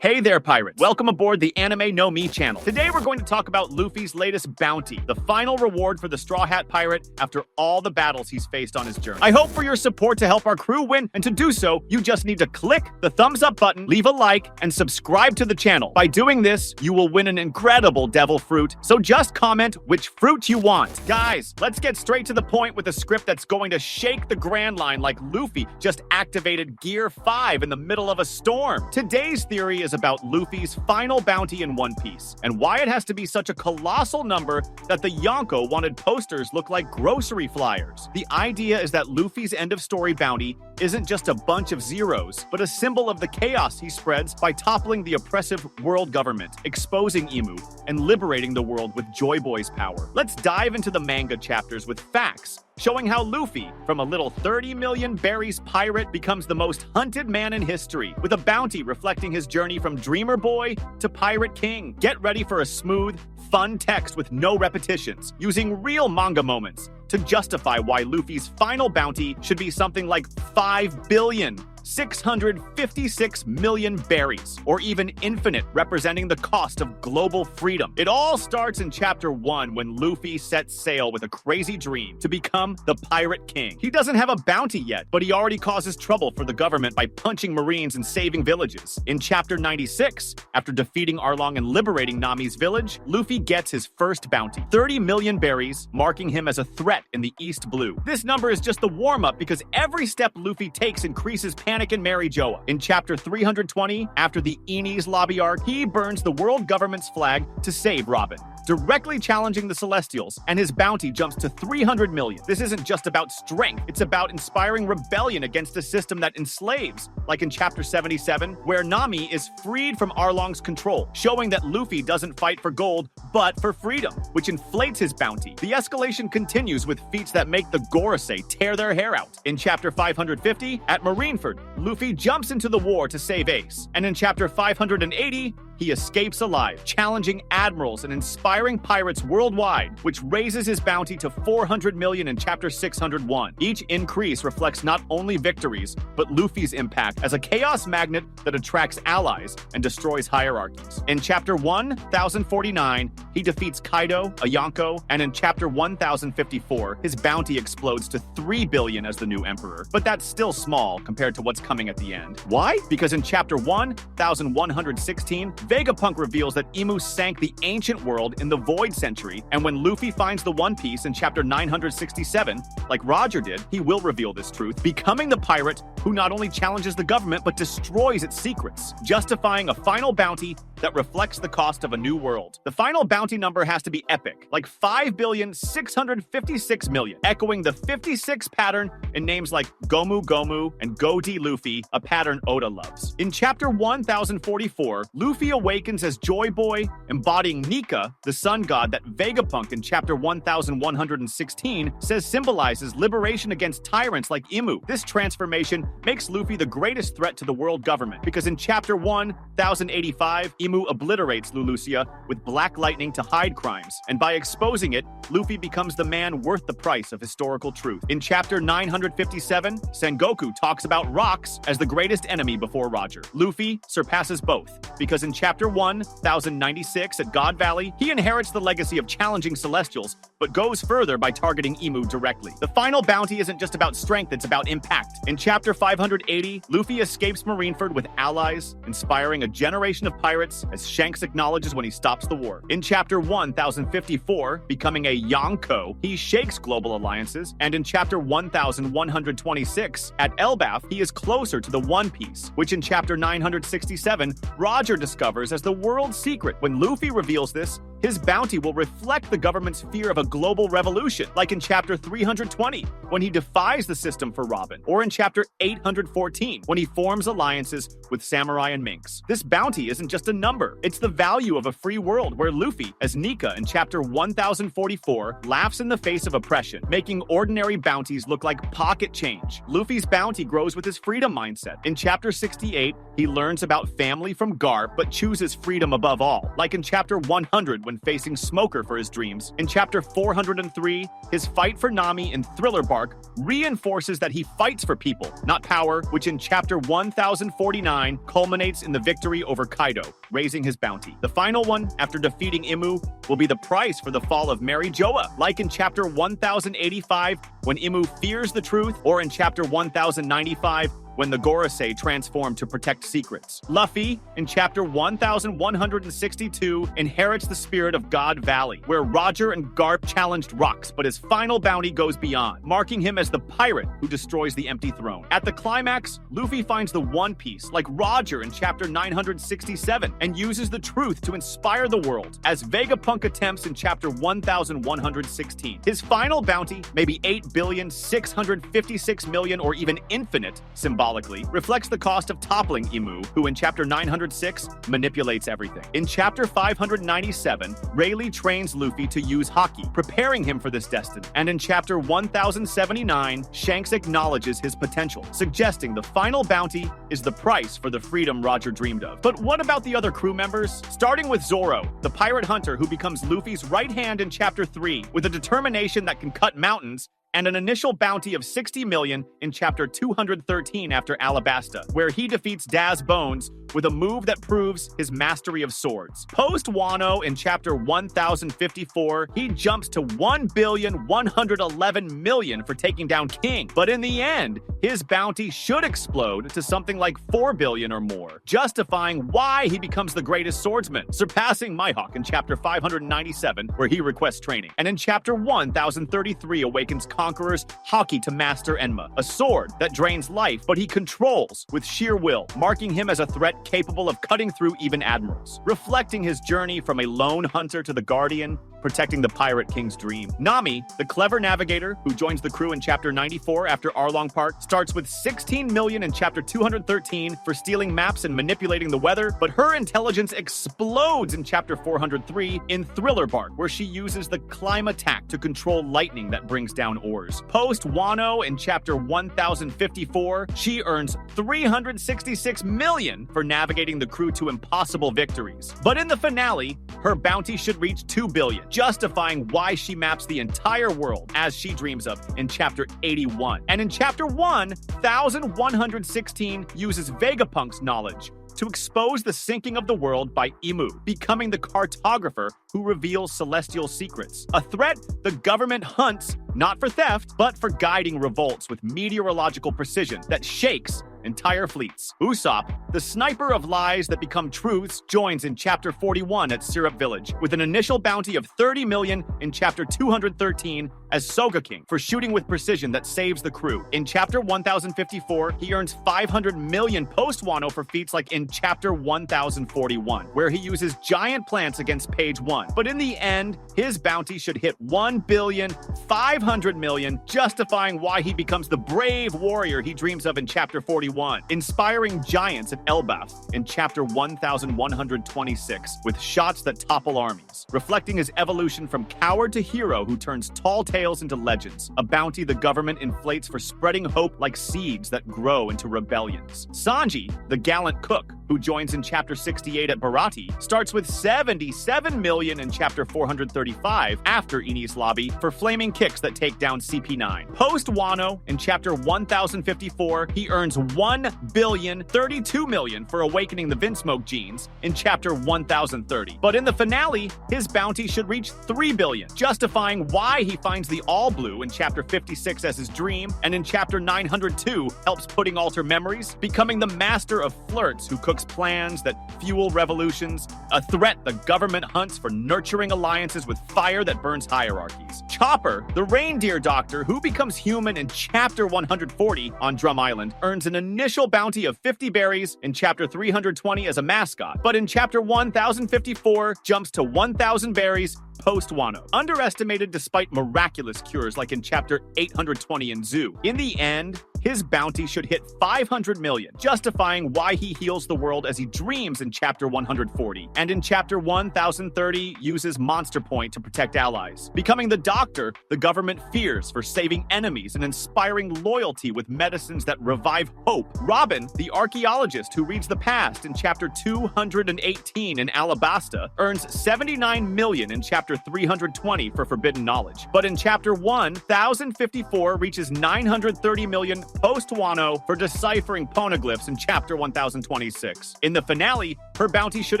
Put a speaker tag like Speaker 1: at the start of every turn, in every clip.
Speaker 1: Hey there, pirates. Welcome aboard the Anime No Me channel. Today we're going to talk about Luffy's latest bounty, the final reward for the Straw Hat Pirate after all the battles he's faced on his journey. I hope for your support to help our crew win, and to do so, you just need to click the thumbs up button, leave a like, and subscribe to the channel. By doing this, you will win an incredible devil fruit, so just comment which fruit you want. Guys, let's get straight to the point with a script that's going to shake the Grand Line like Luffy just activated Gear 5 in the middle of a storm. Today's theory is about Luffy's final bounty in One Piece, and why it has to be such a colossal number that the Yonko wanted posters look like grocery flyers. The idea is that Luffy's end-of-story bounty isn't just a bunch of zeros, but a symbol of the chaos he spreads by toppling the oppressive world government, exposing Imu, and liberating the world with Joy Boy's power. Let's dive into the manga chapters with facts, showing how Luffy, from a little 30 million berries pirate, becomes the most hunted man in history, with a bounty reflecting his journey from Dreamer Boy to Pirate King. Get ready for a smooth, fun text with no repetitions, using real manga moments to justify why Luffy's final bounty should be something like 5,656 million berries, or even infinite, representing the cost of global freedom. It all starts in Chapter 1 when Luffy sets sail with a crazy dream to become the Pirate King. He doesn't have a bounty yet, but he already causes trouble for the government by punching Marines and saving villages. In Chapter 96, after defeating Arlong and liberating Nami's village, Luffy gets his first bounty, 30 million berries, marking him as a threat in the East Blue. This number is just the warm-up because every step Luffy takes increases panic in Mary Joa. In Chapter 320, after the Enies lobby arc, he burns the world government's flag to save Robin, directly challenging the Celestials, and his bounty jumps to 300 million. This isn't just about strength, it's about inspiring rebellion against a system that enslaves, like in Chapter 77, where Nami is freed from Arlong's control, showing that Luffy doesn't fight for gold, but for freedom, which inflates his bounty. The escalation continues with feats that make the Gorosei tear their hair out. In Chapter 550, at Marineford, Luffy jumps into the war to save Ace, and in Chapter 580, he escapes alive, challenging admirals and inspiring pirates worldwide, which raises his bounty to 400 million in Chapter 601. Each increase reflects not only victories, but Luffy's impact as a chaos magnet that attracts allies and destroys hierarchies. In Chapter 1049, he defeats Kaido, a Yonko, and in Chapter 1054, his bounty explodes to 3 billion as the new emperor. But that's still small compared to what's coming at the end. Why? Because in Chapter 1116, Vegapunk reveals that Imu sank the ancient world in the Void Century, and when Luffy finds the One Piece in Chapter 967, like Roger did, he will reveal this truth, becoming the pirate who not only challenges the government but destroys its secrets, justifying a final bounty that reflects the cost of a new world. The final bounty number has to be epic, like 5,656 million, echoing the 56 pattern in names like Gomu Gomu and Godi Luffy, a pattern Oda loves. In Chapter 1044, Luffy awakens as Joy Boy, embodying Nika, the sun god that Vegapunk in Chapter 1116 says symbolizes liberation against tyrants like Imu. This transformation makes Luffy the greatest threat to the world government, because in Chapter 1085, Imu obliterates Lulusia with black lightning to hide crimes, and by exposing it, Luffy becomes the man worth the price of historical truth. In Chapter 957, Sengoku talks about rocks as the greatest enemy before Roger. Luffy surpasses both, because in Chapter 1096 at God Valley, he inherits the legacy of challenging Celestials, but goes further by targeting Imu directly. The final bounty isn't just about strength, it's about impact. In Chapter 580, Luffy escapes Marineford with allies, inspiring a generation of pirates, as Shanks acknowledges when he stops the war. In Chapter 1054, becoming a Yonko, he shakes global alliances, and in Chapter 1126, at Elbaf, he is closer to the One Piece, which in Chapter 967, Roger discovers as the world's secret. When Luffy reveals this, his bounty will reflect the government's fear of a global revolution, like in Chapter 320, when he defies the system for Robin, or in Chapter 814, when he forms alliances with Samurai and Minks. This bounty isn't just a number, it's the value of a free world where Luffy, as Nika in Chapter 1044, laughs in the face of oppression, making ordinary bounties look like pocket change. Luffy's bounty grows with his freedom mindset. In Chapter 68, he learns about family from Garp, but chooses freedom above all, like in Chapter 100 when facing Smoker for his dreams. In Chapter 403, his fight for Nami in Thriller Bark reinforces that he fights for people, not power, which in Chapter 1049 culminates in the victory over Kaido, raising his bounty. The final one, after defeating Imu, will be the price for the fall of Mary Joa, like in Chapter 1085, when Imu fears the truth, or in Chapter 1095, when the Gorosei transform to protect secrets. Luffy, in Chapter 1162, inherits the spirit of God Valley, where Roger and Garp challenged Rocks, but his final bounty goes beyond, marking him as the pirate who destroys the empty throne. At the climax, Luffy finds the One Piece, like Roger in Chapter 967, and uses the truth to inspire the world, as Vegapunk attempts in Chapter 1116. His final bounty, maybe 8,656,000,000 or even infinite, symbolically, reflects the cost of toppling Imu, who in Chapter 906 manipulates everything. In Chapter 597, Rayleigh trains Luffy to use Haki, preparing him for this destiny. And in Chapter 1079, Shanks acknowledges his potential, suggesting the final bounty is the price for the freedom Roger dreamed of. But what about the other crew members? Starting with Zoro, the pirate hunter who becomes Luffy's right hand in Chapter 3, with a determination that can cut mountains, and an initial bounty of 60 million in Chapter 213 after Alabasta, where he defeats Daz Bones with a move that proves his mastery of swords. Post-Wano in Chapter 1054, he jumps to 1,111,000,000 for taking down King, but in the end, his bounty should explode to something like 4 billion or more, justifying why he becomes the greatest swordsman, surpassing Mihawk in Chapter 597, where he requests training. And in Chapter 1033 awakens Conqueror's Haki to master Enma, a sword that drains life, but he controls with sheer will, marking him as a threat capable of cutting through even admirals, reflecting his journey from a lone hunter to the Guardian, protecting the Pirate King's dream. Nami, the clever navigator who joins the crew in Chapter 94 after Arlong Park, starts with 16 million in Chapter 213 for stealing maps and manipulating the weather, but her intelligence explodes in Chapter 403 in Thriller Bark, where she uses the climb attack to control lightning that brings down ores. Post-Wano in Chapter 1054, she earns 366 million for navigating the crew to impossible victories. But in the finale, her bounty should reach 2 billion, justifying why she maps the entire world as she dreams of in Chapter 81. And in Chapter 1116 uses Vegapunk's knowledge to expose the sinking of the world by Imu, becoming the cartographer who reveals celestial secrets. A threat the government hunts not for theft, but for guiding revolts with meteorological precision that shakes entire fleets. Usopp, the sniper of lies that become truths, joins in Chapter 41 at Syrup Village, with an initial bounty of 30 million in Chapter 213 as Soga King for shooting with precision that saves the crew. In Chapter 1054, he earns 500 million post-Wano for feats like in Chapter 1041, where he uses giant plants against Page 1. But in the end, his bounty should hit 1,500,000,000, justifying why he becomes the brave warrior he dreams of in Chapter 41, inspiring giants at Elbaf in Chapter 1126, with shots that topple armies, reflecting his evolution from coward to hero who turns tall tales into legends, a bounty the government inflates for spreading hope like seeds that grow into rebellions. Sanji, the gallant cook, who joins in Chapter 68 at Barati, starts with 77 million in Chapter 435 after Enies Lobby for flaming kicks that take down CP9. Post-Wano, in Chapter 1054, he earns 1,032,000,000 for awakening the Vinsmoke genes in Chapter 1030. But in the finale, his bounty should reach 3 billion, justifying why he finds the All Blue in Chapter 56 as his dream, and in Chapter 902 helps putting alter memories, becoming the master of flirts who cooks plans that fuel revolutions, a threat the government hunts for nurturing alliances with fire that burns hierarchies. Chopper, the reindeer doctor who becomes human in Chapter 140 on Drum Island, earns an initial bounty of 50 berries in Chapter 320 as a mascot, but in Chapter 1054 jumps to 1,000 berries post-Wano, underestimated despite miraculous cures like in Chapter 820 in Zoo. In the end, his bounty should hit 500 million, justifying why he heals the world as he dreams in Chapter 140, and in Chapter 1030 uses Monster Point to protect allies. Becoming the doctor the government fears for saving enemies and inspiring loyalty with medicines that revive hope. Robin, the archaeologist who reads the past in Chapter 218 in Alabasta, earns 79 million in Chapter 320 for forbidden knowledge. But in Chapter 1054 reaches 930 million post-Wano for deciphering poneglyphs in Chapter 1026. In the finale, her bounty should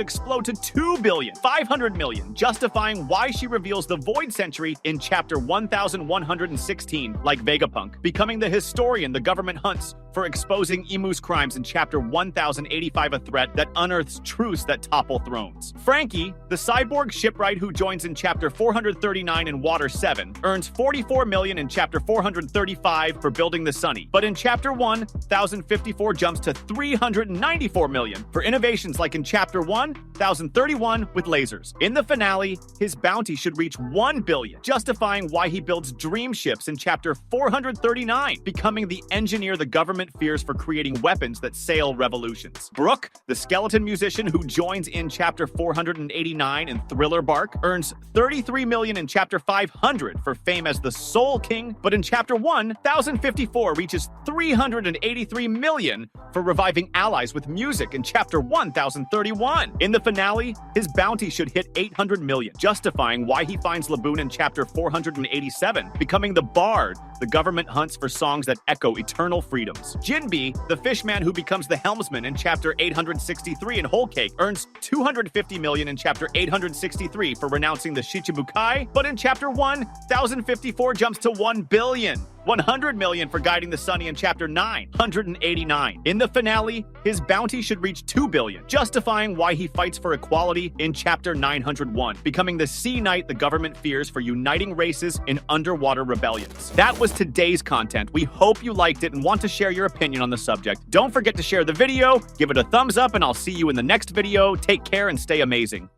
Speaker 1: explode to 2 billion, 500 million, justifying why she reveals the Void Century in Chapter 1116, like Vegapunk, becoming the historian the government hunts for exposing Imu's crimes in Chapter 1085, a threat that unearths truths that topple thrones. Frankie, the cyborg shipwright who joins in Chapter 439 in Water 7, earns 44 million in Chapter 435 for building the Sunny, but in Chapter 1054 jumps to 394 million for innovations like in Chapter 1031 with lasers. In the finale, his bounty should reach 1 billion, justifying why he builds dream ships in Chapter 439, becoming the engineer the government fears for creating weapons that sail revolutions. Brooke, the skeleton musician who joins in Chapter 489 in Thriller Bark, earns 33 million in Chapter 500 for fame as the Soul King, but in Chapter 1054 reaches 383 million for reviving allies with music in Chapter 1031. In the finale, his bounty should hit 800 million, justifying why he finds Laboon in Chapter 487, becoming the bard the government hunts for songs that echo eternal freedoms. Jinbe, the fishman who becomes the helmsman in Chapter 863 in Whole Cake, earns 250 million in Chapter 863 for renouncing the Shichibukai, but in Chapter 1054 jumps to 1 billion. 100 million for guiding the Sunny in Chapter 989. In the finale, his bounty should reach 2 billion, justifying why he fights for equality in Chapter 901, becoming the Sea Knight the government fears for uniting races in underwater rebellions. That was today's content. We hope you liked it and want to share your opinion on the subject. Don't forget to share the video, give it a thumbs up, and I'll see you in the next video. Take care and stay amazing.